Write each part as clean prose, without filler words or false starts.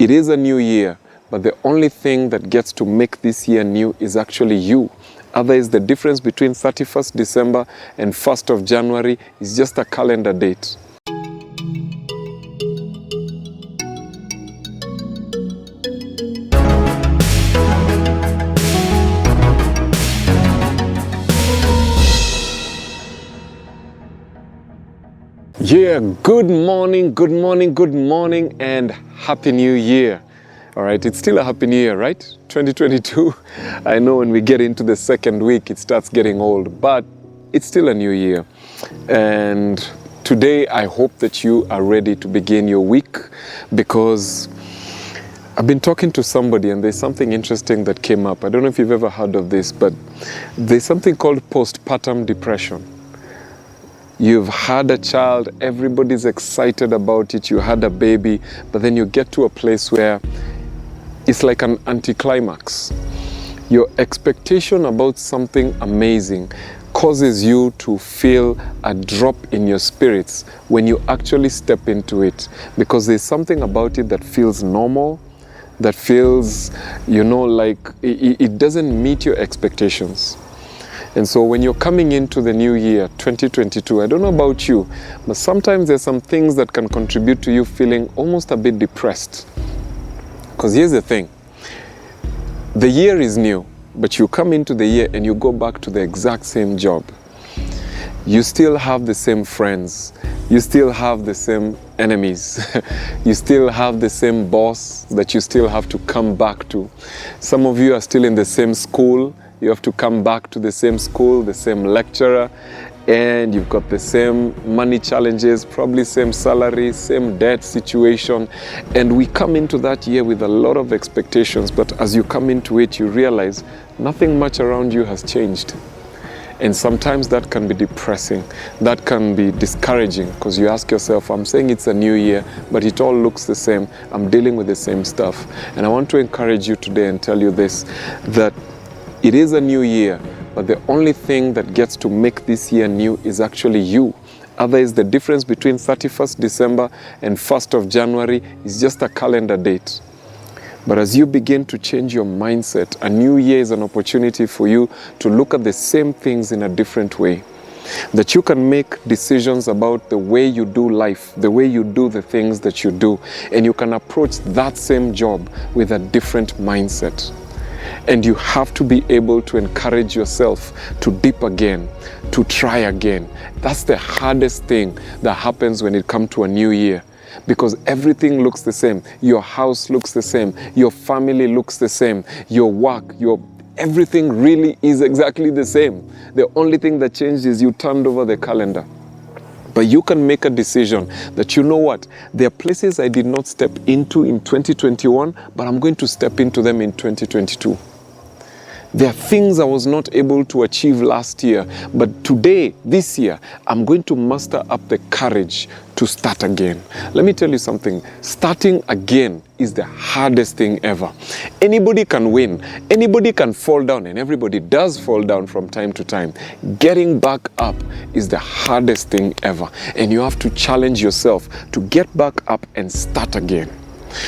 It is a new year, but the only thing that gets to make this year new is actually you. Otherwise, the difference between 31st December and 1st of January is just a calendar date. Yeah, good morning, and Happy New Year. All right, it's still a Happy New Year, right? 2022. I know when we get into the second week, it starts getting old, but it's still a new year. And today, I hope that you are ready to begin your week, because I've been talking to somebody and there's something interesting that came up. I don't know if you've ever heard of this, but there's something called postpartum depression. You've had a child, everybody's excited about it, you had a baby, but then you get to a place where it's like an anticlimax. Your expectation about something amazing causes you to feel a drop in your spirits when you actually step into it, because there's something about it that feels normal, that feels, like it doesn't meet your expectations. And so when you're coming into the new year, 2022, I don't know about you, but sometimes there's some things that can contribute to you feeling almost a bit depressed. Because here's the thing, the year is new, but you come into the year and you go back to the exact same job. You still have the same friends. You still have the same enemies. You still have the same boss that you still have to come back to. Some of you are still in the same school. You have to come back to the same school, the same lecturer, and you've got the same money challenges, probably same salary, same debt situation. And we come into that year with a lot of expectations, but as you come into it, you realize nothing much around you has changed. And sometimes that can be depressing, that can be discouraging, because you ask yourself, I'm saying it's a new year, but it all looks the same. I'm dealing with the same stuff. And I want to encourage you today and tell you this, that it is a new year, but the only thing that gets to make this year new is actually you. Otherwise, the difference between 31st December and 1st of January is just a calendar date. But as you begin to change your mindset, a new year is an opportunity for you to look at the same things in a different way. That you can make decisions about the way you do life, the way you do the things that you do, and you can approach that same job with a different mindset. And you have to be able to encourage yourself to dip again, to try again. That's the hardest thing that happens when it comes to a new year, because everything looks the same. Your house looks the same. Your family looks the same. Your work, everything really is exactly the same. The only thing that changed is you turned over the calendar. But you can make a decision that, you know what, there are places I did not step into in 2021, but I'm going to step into them in 2022. There are things I was not able to achieve last year, but today, this year, I'm going to muster up the courage to start again. Let me tell you something, starting again is the hardest thing ever. Anybody can win, anybody can fall down, and everybody does fall down from time to time. Getting back up is the hardest thing ever, and you have to challenge yourself to get back up and start again.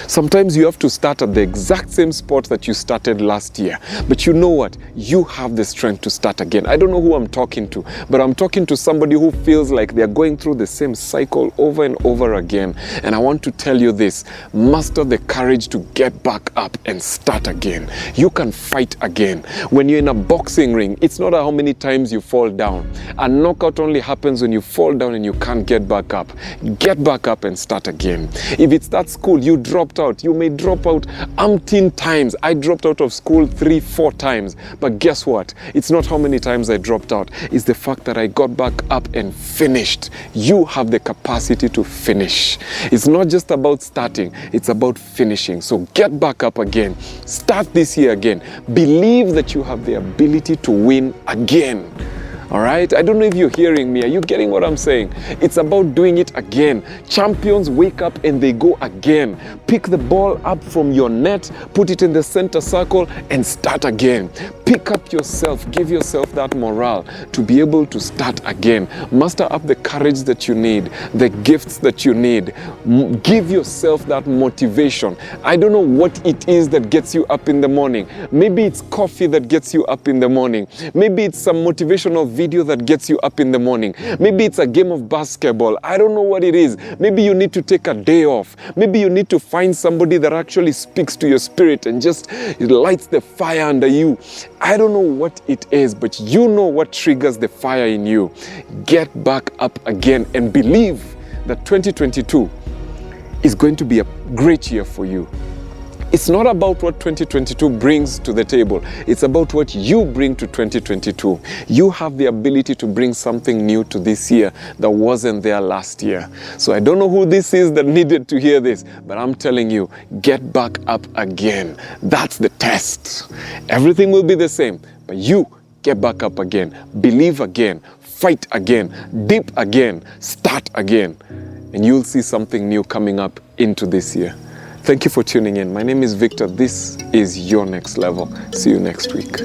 Sometimes you have to start at the exact same spot that you started last year. But you know what? You have the strength to start again. I don't know who I'm talking to, but I'm talking to somebody who feels like they're going through the same cycle over and over again. And I want to tell you this, muster the courage to get back up and start again. You can fight again. When you're in a boxing ring, it's not how many times you fall down. A knockout only happens when you fall down and you can't get back up. Get back up and start again. If it's that school, you dropped out. You may drop out umpteen times. I dropped out of school 3-4 times. But guess what? It's not how many times I dropped out. It's the fact that I got back up and finished. You have the capacity to finish. It's not just about starting. It's about finishing. So get back up again. Start this year again. Believe that you have the ability to win again. All right? I don't know if you're hearing me. Are you getting what I'm saying? It's about doing it again. Champions wake up and they go again. Pick the ball up from your net, put it in the center circle, and start again. Pick up yourself. Give yourself that morale to be able to start again. Muster up the courage that you need, the gifts that you need. Give yourself that motivation. I don't know what it is that gets you up in the morning. Maybe it's coffee that gets you up in the morning. Maybe it's some motivational video that gets you up in the morning. Maybe it's a game of basketball. I don't know what it is. Maybe you need to take a day off. Maybe you need to find somebody that actually speaks to your spirit and just lights the fire under you. I don't know what it is, but you know what triggers the fire in you. Get back up again and believe that 2022 is going to be a great year for you. It's not about what 2022 brings to the table. It's about what you bring to 2022. You have the ability to bring something new to this year that wasn't there last year. So I don't know who this is that needed to hear this, but I'm telling you, get back up again. That's the test. Everything will be the same, but you get back up again. Believe again. Fight again. Dip again. Start again. And you'll see something new coming up into this year. Thank you for tuning in. My name is Victor. This is Your Next Level. See you next week.